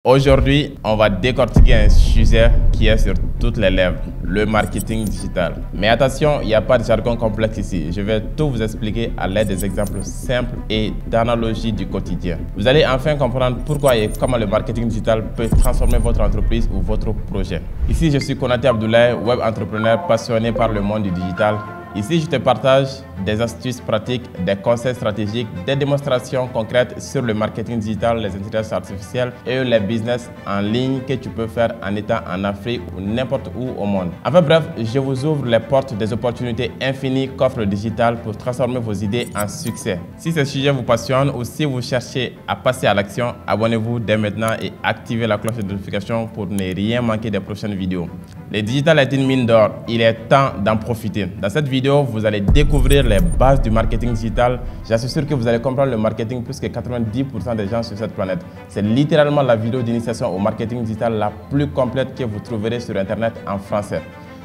Aujourd'hui, on va décortiquer un sujet qui est sur toutes les lèvres, le marketing digital. Mais attention, il n'y a pas de jargon complexe ici. Je vais tout vous expliquer à l'aide des exemples simples et d'analogies du quotidien. Vous allez enfin comprendre pourquoi et comment le marketing digital peut transformer votre entreprise ou votre projet. Ici, je suis Konaté Abdoulaye, web entrepreneur passionné par le monde du digital. Ici, je te partage des astuces pratiques, des conseils stratégiques, des démonstrations concrètes sur le marketing digital, les intelligences artificielles et les business en ligne que tu peux faire en étant en Afrique ou n'importe où au monde. Enfin bref, je vous ouvre les portes des opportunités infinies qu'offre le digital pour transformer vos idées en succès. Si ce sujet vous passionne ou si vous cherchez à passer à l'action, abonnez-vous dès maintenant et activez la cloche de notification pour ne rien manquer des prochaines vidéos. Le digital est une mine d'or, il est temps d'en profiter. Dans cette vidéo, vous allez découvrir les bases du marketing digital. J'assure que vous allez comprendre le marketing plus que 90% des gens sur cette planète. C'est littéralement la vidéo d'initiation au marketing digital la plus complète que vous trouverez sur Internet en français.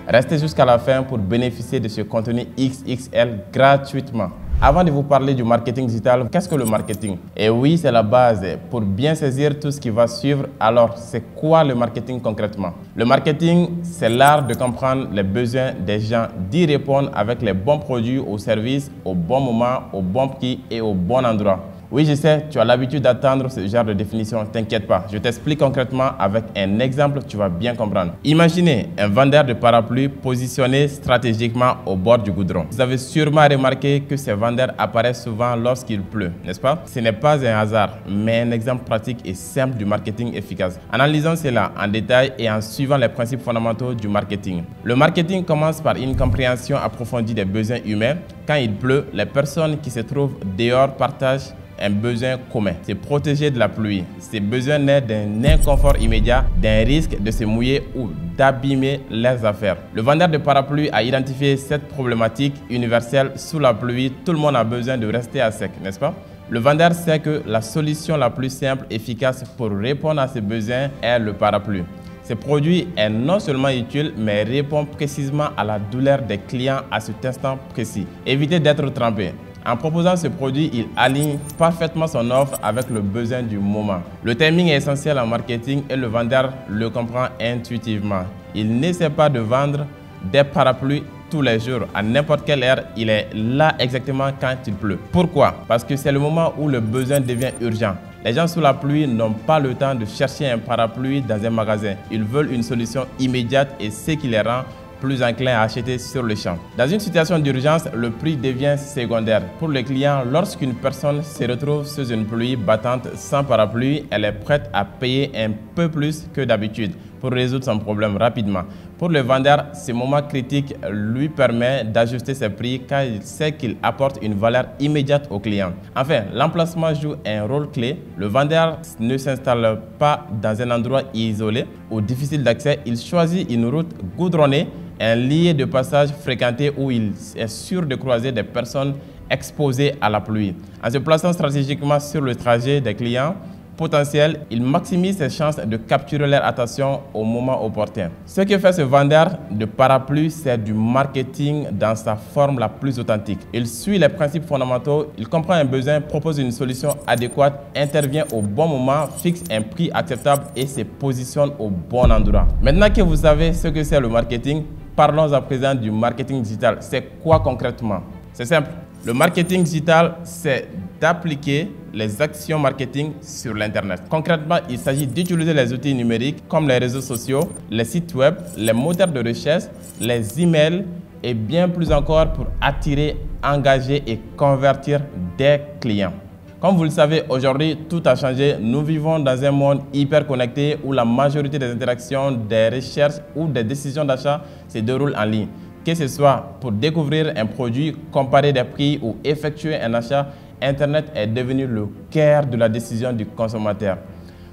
Restez jusqu'à la fin pour bénéficier de ce contenu XXL gratuitement. Avant de vous parler du marketing digital, qu'est-ce que le marketing? Et oui, c'est la base. Pour bien saisir tout ce qui va suivre, alors c'est quoi le marketing concrètement? Le marketing, c'est l'art de comprendre les besoins des gens, d'y répondre avec les bons produits ou services au bon moment, au bon prix et au bon endroit. Oui, je sais, tu as l'habitude d'attendre ce genre de définition, t'inquiète pas. Je t'explique concrètement avec un exemple, tu vas bien comprendre. Imaginez un vendeur de parapluies positionné stratégiquement au bord du goudron. Vous avez sûrement remarqué que ces vendeurs apparaissent souvent lorsqu'il pleut, n'est-ce pas? Ce n'est pas un hasard, mais un exemple pratique et simple du marketing efficace. Analysons cela en détail et en suivant les principes fondamentaux du marketing. Le marketing commence par une compréhension approfondie des besoins humains. Quand il pleut, les personnes qui se trouvent dehors partagent un besoin commun, c'est protéger de la pluie. Ces besoins naissent d'un inconfort immédiat, d'un risque de se mouiller ou d'abîmer leurs affaires. Le vendeur de parapluie a identifié cette problématique universelle. Sous la pluie, tout le monde a besoin de rester à sec, n'est-ce pas? Le vendeur sait que la solution la plus simple et efficace pour répondre à ces besoins est le parapluie. Ce produit est non seulement utile, mais répond précisément à la douleur des clients à cet instant précis. Évitez d'être trempé. En proposant ce produit, il aligne parfaitement son offre avec le besoin du moment. Le timing est essentiel en marketing et le vendeur le comprend intuitivement. Il n'essaie pas de vendre des parapluies tous les jours, à n'importe quelle heure, il est là exactement quand il pleut. Pourquoi? Parce que c'est le moment où le besoin devient urgent. Les gens sous la pluie n'ont pas le temps de chercher un parapluie dans un magasin. Ils veulent une solution immédiate et ce qui les rend plus enclins à acheter sur le champ. Dans une situation d'urgence, le prix devient secondaire. Pour le client, lorsqu'une personne se retrouve sous une pluie battante sans parapluie, elle est prête à payer un peu plus que d'habitude pour résoudre son problème rapidement. Pour le vendeur, ce moment critique lui permet d'ajuster ses prix car il sait qu'il apporte une valeur immédiate au client. Enfin, l'emplacement joue un rôle clé. Le vendeur ne s'installe pas dans un endroit isolé ou difficile d'accès. Il choisit une route goudronnée, un lieu de passage fréquenté où il est sûr de croiser des personnes exposées à la pluie. En se plaçant stratégiquement sur le trajet des clients potentiels, il maximise ses chances de capturer leur attention au moment opportun. Ce que fait ce vendeur de parapluie, c'est du marketing dans sa forme la plus authentique. Il suit les principes fondamentaux, il comprend un besoin, propose une solution adéquate, intervient au bon moment, fixe un prix acceptable et se positionne au bon endroit. Maintenant que vous savez ce que c'est le marketing, parlons à présent du marketing digital. C'est quoi concrètement? C'est simple. Le marketing digital, c'est d'appliquer les actions marketing sur l'Internet. Concrètement, il s'agit d'utiliser les outils numériques comme les réseaux sociaux, les sites web, les moteurs de recherche, les emails et bien plus encore pour attirer, engager et convertir des clients. Comme vous le savez, aujourd'hui, tout a changé. Nous vivons dans un monde hyper connecté où la majorité des interactions, des recherches ou des décisions d'achat se déroulent en ligne. Que ce soit pour découvrir un produit, comparer des prix ou effectuer un achat, Internet est devenu le cœur de la décision du consommateur.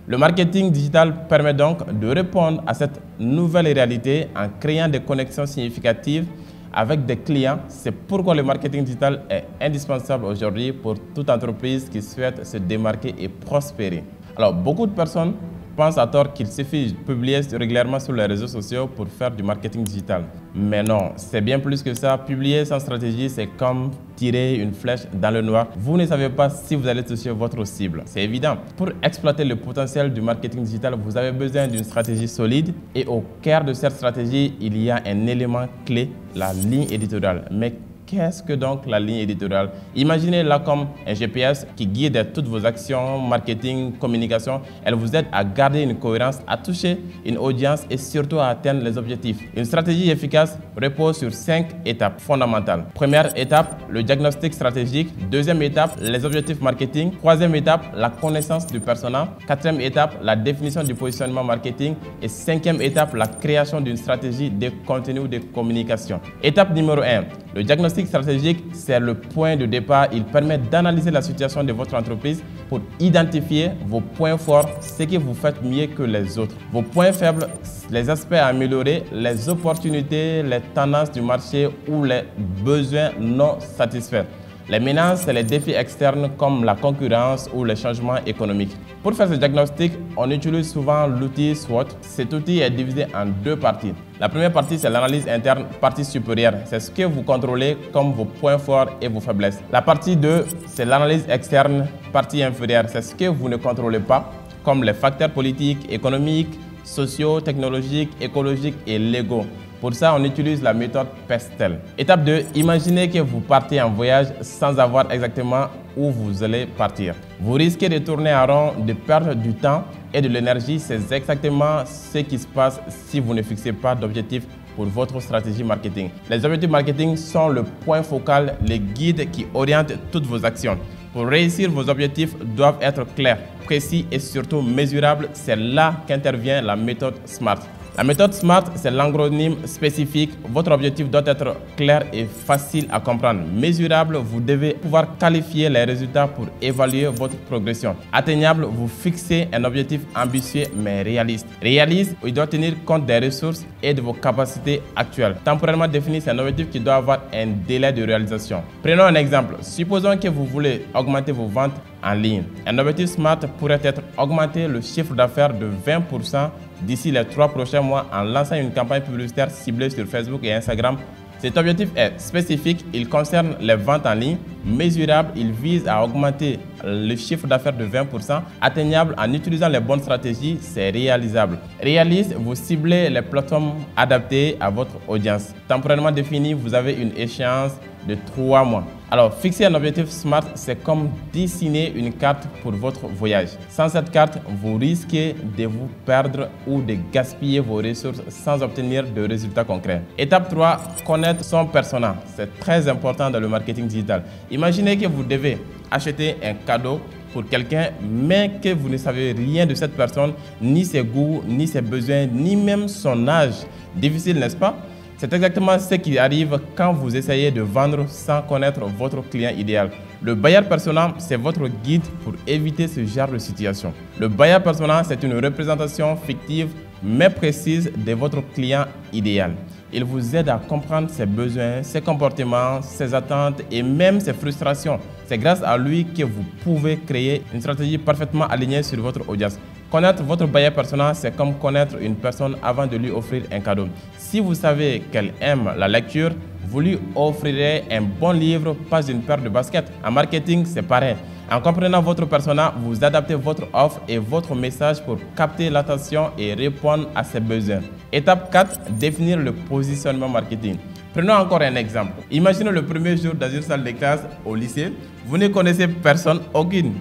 Le marketing digital permet donc de répondre à cette nouvelle réalité en créant des connexions significatives avec des clients. C'est pourquoi le marketing digital est indispensable aujourd'hui pour toute entreprise qui souhaite se démarquer et prospérer. Alors, beaucoup de personnes pensent à tort qu'il suffit de publier régulièrement sur les réseaux sociaux pour faire du marketing digital. Mais non, c'est bien plus que ça. Publier sans stratégie, c'est comme tirer une flèche dans le noir. Vous ne savez pas si vous allez toucher votre cible. C'est évident. Pour exploiter le potentiel du marketing digital, vous avez besoin d'une stratégie solide. Et au cœur de cette stratégie, il y a un élément clé, la ligne éditoriale. Mais qu'est-ce que donc la ligne éditoriale? Imaginez-la comme un GPS qui guide toutes vos actions, marketing, communication. Elle vous aide à garder une cohérence, à toucher une audience et surtout à atteindre les objectifs. Une stratégie efficace repose sur 5 étapes fondamentales. Première étape, le diagnostic stratégique. Deuxième étape, les objectifs marketing. Troisième étape, la connaissance du persona. Quatrième étape, la définition du positionnement marketing. Et cinquième étape, la création d'une stratégie de contenu de communication. Étape numéro 1, le diagnostic stratégique, c'est le point de départ. Il permet d'analyser la situation de votre entreprise pour identifier vos points forts, ce que vous faites mieux que les autres, vos points faibles, les aspects à améliorer, les opportunités, les tendances du marché ou les besoins non satisfaits. Les menaces et les défis externes comme la concurrence ou les changements économiques. Pour faire ce diagnostic, on utilise souvent l'outil SWOT. Cet outil est divisé en deux parties. La première partie, c'est l'analyse interne, partie supérieure. C'est ce que vous contrôlez comme vos points forts et vos faiblesses. La partie 2, c'est l'analyse externe, partie inférieure. C'est ce que vous ne contrôlez pas, comme les facteurs politiques, économiques, sociaux, technologiques, écologiques et légaux. Pour ça, on utilise la méthode PESTEL. Étape 2, imaginez que vous partez en voyage sans savoir exactement où vous allez partir. Vous risquez de tourner en rond, de perdre du temps et de l'énergie. C'est exactement ce qui se passe si vous ne fixez pas d'objectifs pour votre stratégie marketing. Les objectifs marketing sont le point focal, les guides qui orientent toutes vos actions. Pour réussir, vos objectifs doivent être clairs, précis et surtout mesurables. C'est là qu'intervient la méthode SMART. La méthode SMART, c'est l'acronyme spécifique. Votre objectif doit être clair et facile à comprendre. Mesurable, vous devez pouvoir qualifier les résultats pour évaluer votre progression. Atteignable, vous fixez un objectif ambitieux mais réaliste. Réaliste, il doit tenir compte des ressources et de vos capacités actuelles. Temporairement défini, c'est un objectif qui doit avoir un délai de réalisation. Prenons un exemple. Supposons que vous voulez augmenter vos ventes en ligne. Un objectif SMART pourrait être augmenter le chiffre d'affaires de 20% d'ici les 3 prochains mois en lançant une campagne publicitaire ciblée sur Facebook et Instagram. Cet objectif est spécifique, il concerne les ventes en ligne. Mesurable, il vise à augmenter le chiffre d'affaires de 20%. Atteignable, en utilisant les bonnes stratégies, c'est réalisable. Réaliste, vous ciblez les plateformes adaptées à votre audience. Temporairement défini, vous avez une échéance de 3 mois. Alors, fixer un objectif SMART, c'est comme dessiner une carte pour votre voyage. Sans cette carte, vous risquez de vous perdre ou de gaspiller vos ressources sans obtenir de résultats concrets. Étape 3, connaître son persona. C'est très important dans le marketing digital. Imaginez que vous devez acheter un cadeau pour quelqu'un, mais que vous ne savez rien de cette personne, ni ses goûts, ni ses besoins, ni même son âge. Difficile, n'est-ce pas? C'est exactement ce qui arrive quand vous essayez de vendre sans connaître votre client idéal. Le buyer persona, c'est votre guide pour éviter ce genre de situation. Le buyer persona, c'est une représentation fictive mais précise de votre client idéal. Il vous aide à comprendre ses besoins, ses comportements, ses attentes et même ses frustrations. C'est grâce à lui que vous pouvez créer une stratégie parfaitement alignée sur votre audience. Connaître votre buyer persona, c'est comme connaître une personne avant de lui offrir un cadeau. Si vous savez qu'elle aime la lecture, vous lui offrirez un bon livre, pas une paire de baskets. En marketing, c'est pareil. En comprenant votre persona, vous adaptez votre offre et votre message pour capter l'attention et répondre à ses besoins. Étape 4, définir le positionnement marketing. Prenons encore un exemple. Imaginez le premier jour dans une salle de classe au lycée. Vous ne connaissez personne, aucune.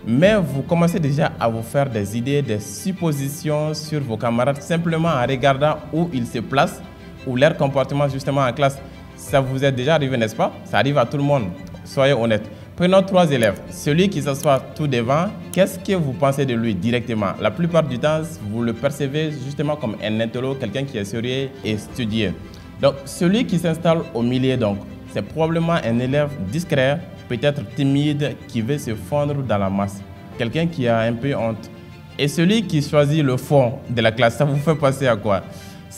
Mais vous commencez déjà à vous faire des idées, des suppositions sur vos camarades simplement en regardant où ils se placent ou leur comportement justement en classe. Ça vous est déjà arrivé, n'est-ce pas? Ça arrive à tout le monde, soyez honnêtes. Prenons 3 élèves. Celui qui s'assoit tout devant, qu'est-ce que vous pensez de lui directement? La plupart du temps, vous le percevez justement comme un intello, quelqu'un qui est sérieux et studieux. Donc, celui qui s'installe au milieu, donc, c'est probablement un élève discret, peut-être timide, qui veut se fondre dans la masse. Quelqu'un qui a un peu honte. Et celui qui choisit le fond de la classe, ça vous fait penser à quoi?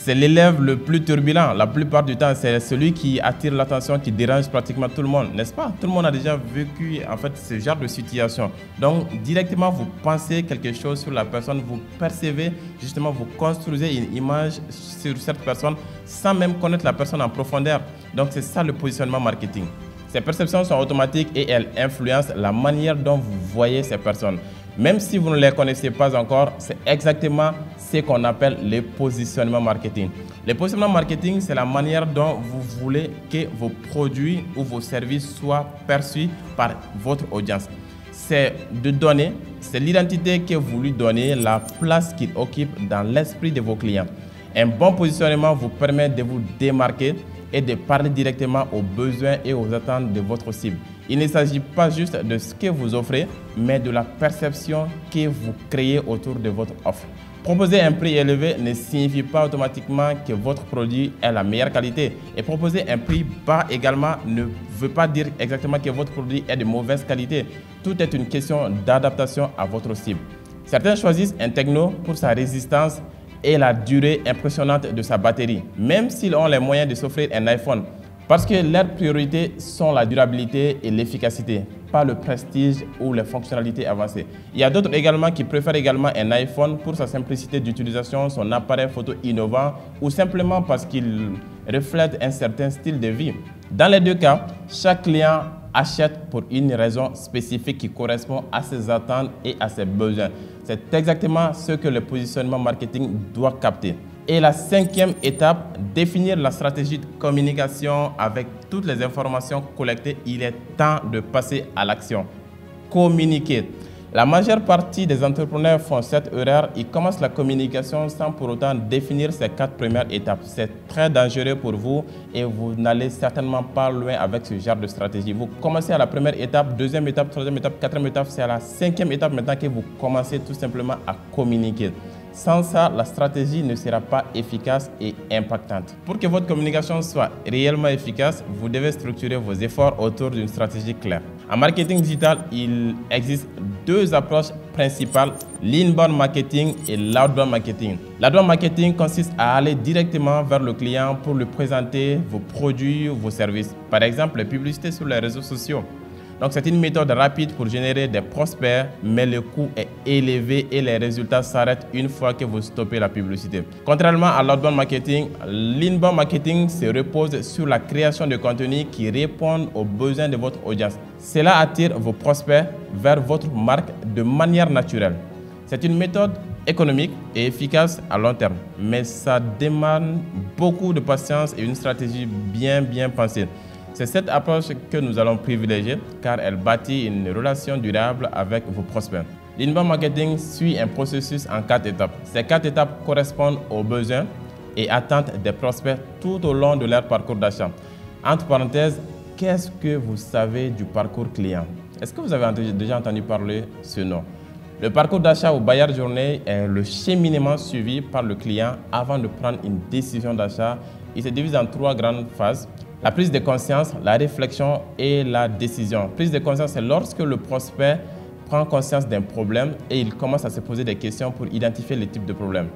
C'est l'élève le plus turbulent. La plupart du temps, c'est celui qui attire l'attention, qui dérange pratiquement tout le monde, n'est-ce pas? Tout le monde a déjà vécu en fait ce genre de situation. Donc, directement, vous pensez quelque chose sur la personne, vous percevez, justement, vous construisez une image sur cette personne sans même connaître la personne en profondeur. Donc, c'est ça le positionnement marketing. Ces perceptions sont automatiques et elles influencent la manière dont vous voyez ces personnes. Même si vous ne les connaissez pas encore, c'est exactement ce qu'on appelle le positionnement marketing. Le positionnement marketing, c'est la manière dont vous voulez que vos produits ou vos services soient perçus par votre audience. C'est de donner, c'est l'identité que vous lui donnez, la place qu'il occupe dans l'esprit de vos clients. Un bon positionnement vous permet de vous démarquer et de parler directement aux besoins et aux attentes de votre cible. Il ne s'agit pas juste de ce que vous offrez, mais de la perception que vous créez autour de votre offre. Proposer un prix élevé ne signifie pas automatiquement que votre produit est la meilleure qualité. Et proposer un prix bas également ne veut pas dire exactement que votre produit est de mauvaise qualité. Tout est une question d'adaptation à votre cible. Certains choisissent un techno pour sa résistance et la durée impressionnante de sa batterie, même s'ils ont les moyens de s'offrir un iPhone, parce que leurs priorités sont la durabilité et l'efficacité, pas le prestige ou les fonctionnalités avancées. Il y a d'autres également qui préfèrent également un iPhone pour sa simplicité d'utilisation, son appareil photo innovant ou simplement parce qu'il reflète un certain style de vie. Dans les deux cas, chaque client achète pour une raison spécifique qui correspond à ses attentes et à ses besoins. C'est exactement ce que le positionnement marketing doit capter. Et la cinquième étape, définir la stratégie de communication avec toutes les informations collectées. Il est temps de passer à l'action. Communiquer. La majeure partie des entrepreneurs font cette erreur. Ils commencent la communication sans pour autant définir ces 4 premières étapes. C'est très dangereux pour vous et vous n'allez certainement pas loin avec ce genre de stratégie. Vous commencez à la première étape, deuxième étape, troisième étape, quatrième étape. C'est à la cinquième étape maintenant que vous commencez tout simplement à communiquer. Sans ça, la stratégie ne sera pas efficace et impactante. Pour que votre communication soit réellement efficace, vous devez structurer vos efforts autour d'une stratégie claire. En marketing digital, il existe 2 approches principales, l'inbound marketing et l'outbound marketing. L'outbound marketing consiste à aller directement vers le client pour lui présenter vos produits ou vos services. Par exemple, les publicités sur les réseaux sociaux. Donc, c'est une méthode rapide pour générer des prospects, mais le coût est élevé et les résultats s'arrêtent une fois que vous stoppez la publicité. Contrairement à l'outbound marketing, l'inbound marketing se repose sur la création de contenu qui répondent aux besoins de votre audience. Cela attire vos prospects vers votre marque de manière naturelle. C'est une méthode économique et efficace à long terme, mais ça demande beaucoup de patience et une stratégie bien pensée. C'est cette approche que nous allons privilégier car elle bâtit une relation durable avec vos prospects. L'inbound marketing suit un processus en 4 étapes. Ces 4 étapes correspondent aux besoins et attentes des prospects tout au long de leur parcours d'achat. Entre parenthèses, qu'est-ce que vous savez du parcours client? Est-ce que vous avez déjà entendu parler de ce nom? Le parcours d'achat ou buyer journey est le cheminement suivi par le client avant de prendre une décision d'achat. Il se divise en 3 grandes phases. La prise de conscience, la réflexion et la décision. Prise de conscience, c'est lorsque le prospect prend conscience d'un problème et il commence à se poser des questions pour identifier le type de problème.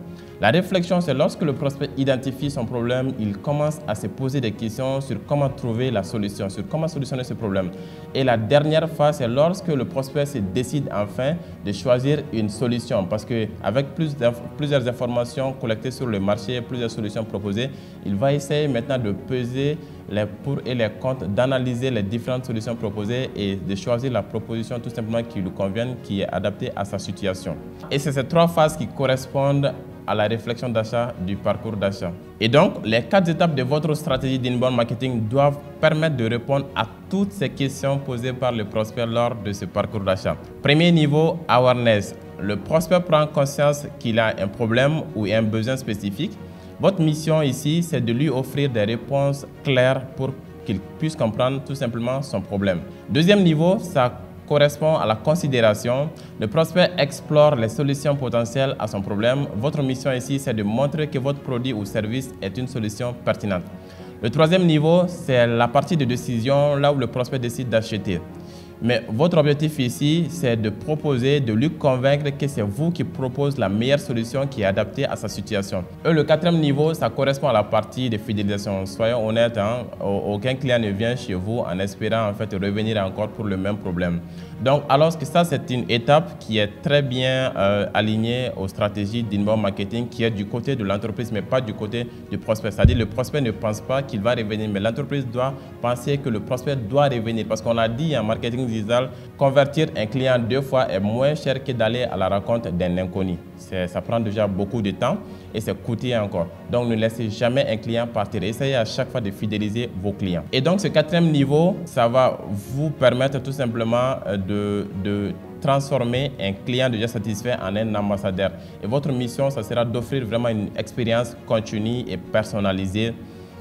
La réflexion, c'est lorsque le prospect identifie son problème, il commence à se poser des questions sur comment trouver la solution, sur comment solutionner ce problème. Et la dernière phase, c'est lorsque le prospect se décide enfin de choisir une solution. Parce qu'avec plusieurs informations collectées sur le marché, plusieurs solutions proposées, il va essayer maintenant de peser les pour et les contre, d'analyser les différentes solutions proposées et de choisir la proposition tout simplement qui lui convienne, qui est adaptée à sa situation. Et c'est ces 3 phases qui correspondent à la réflexion d'achat du parcours d'achat. Et donc, les 4 étapes de votre stratégie d'inbound marketing doivent permettre de répondre à toutes ces questions posées par le prospect lors de ce parcours d'achat. Premier niveau, awareness. Le prospect prend conscience qu'il a un problème ou un besoin spécifique. Votre mission ici, c'est de lui offrir des réponses claires pour qu'il puisse comprendre tout simplement son problème. Deuxième niveau, ça correspond à la considération. Le prospect explore les solutions potentielles à son problème. Votre mission ici, c'est de montrer que votre produit ou service est une solution pertinente. Le troisième niveau, c'est la partie de décision, là où le prospect décide d'acheter. Mais votre objectif ici, c'est de proposer, de lui convaincre que c'est vous qui proposez la meilleure solution qui est adaptée à sa situation. Et le quatrième niveau, ça correspond à la partie de fidélisation. Soyons honnêtes, hein, aucun client ne vient chez vous en espérant en fait revenir encore pour le même problème. Donc, alors que ça, c'est une étape qui est très bien alignée aux stratégies d'inbound marketing qui est du côté de l'entreprise, mais pas du côté du prospect. C'est-à-dire le prospect ne pense pas qu'il va revenir, mais l'entreprise doit penser que le prospect doit revenir. Parce qu'on a dit en marketing digital, convertir un client 2 fois est moins cher que d'aller à la rencontre d'un inconnu. Ça prend déjà beaucoup de temps et c'est coûteux encore. Donc, ne laissez jamais un client partir. Essayez à chaque fois de fidéliser vos clients. Et donc, ce quatrième niveau, ça va vous permettre tout simplement de transformer un client déjà satisfait en un ambassadeur. Et votre mission, ça sera d'offrir vraiment une expérience continue et personnalisée,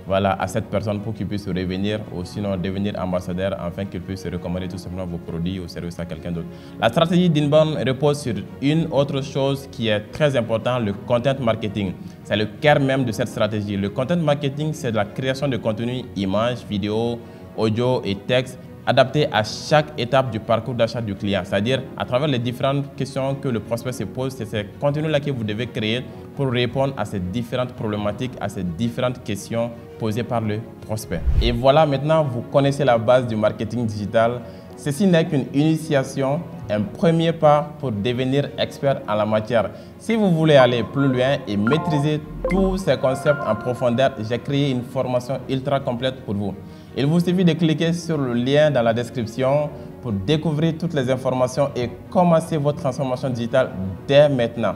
voilà, à cette personne pour qu'il puisse revenir ou sinon devenir ambassadeur afin qu'il puisse recommander tout simplement vos produits ou services à quelqu'un d'autre. La stratégie d'inbound repose sur une autre chose qui est très importante, le content marketing. C'est le cœur même de cette stratégie. Le content marketing, c'est de la création de contenu, images, vidéos, audio et texte adapté à chaque étape du parcours d'achat du client. C'est-à-dire à travers les différentes questions que le prospect se pose, c'est ces contenus-là que vous devez créer pour répondre à ces différentes problématiques, à ces différentes questions posées par le prospect. Et voilà, maintenant vous connaissez la base du marketing digital. Ceci n'est qu'une initiation, un premier pas pour devenir expert en la matière. Si vous voulez aller plus loin et maîtriser tous ces concepts en profondeur, j'ai créé une formation ultra complète pour vous. Il vous suffit de cliquer sur le lien dans la description pour découvrir toutes les informations et commencer votre transformation digitale dès maintenant.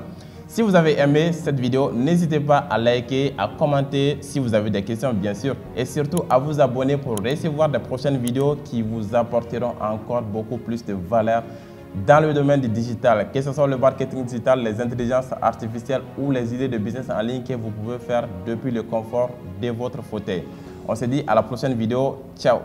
Si vous avez aimé cette vidéo, n'hésitez pas à liker, à commenter si vous avez des questions bien sûr et surtout à vous abonner pour recevoir des prochaines vidéos qui vous apporteront encore beaucoup plus de valeur dans le domaine du digital, que ce soit le marketing digital, les intelligences artificielles ou les idées de business en ligne que vous pouvez faire depuis le confort de votre fauteuil. On se dit à la prochaine vidéo. Ciao!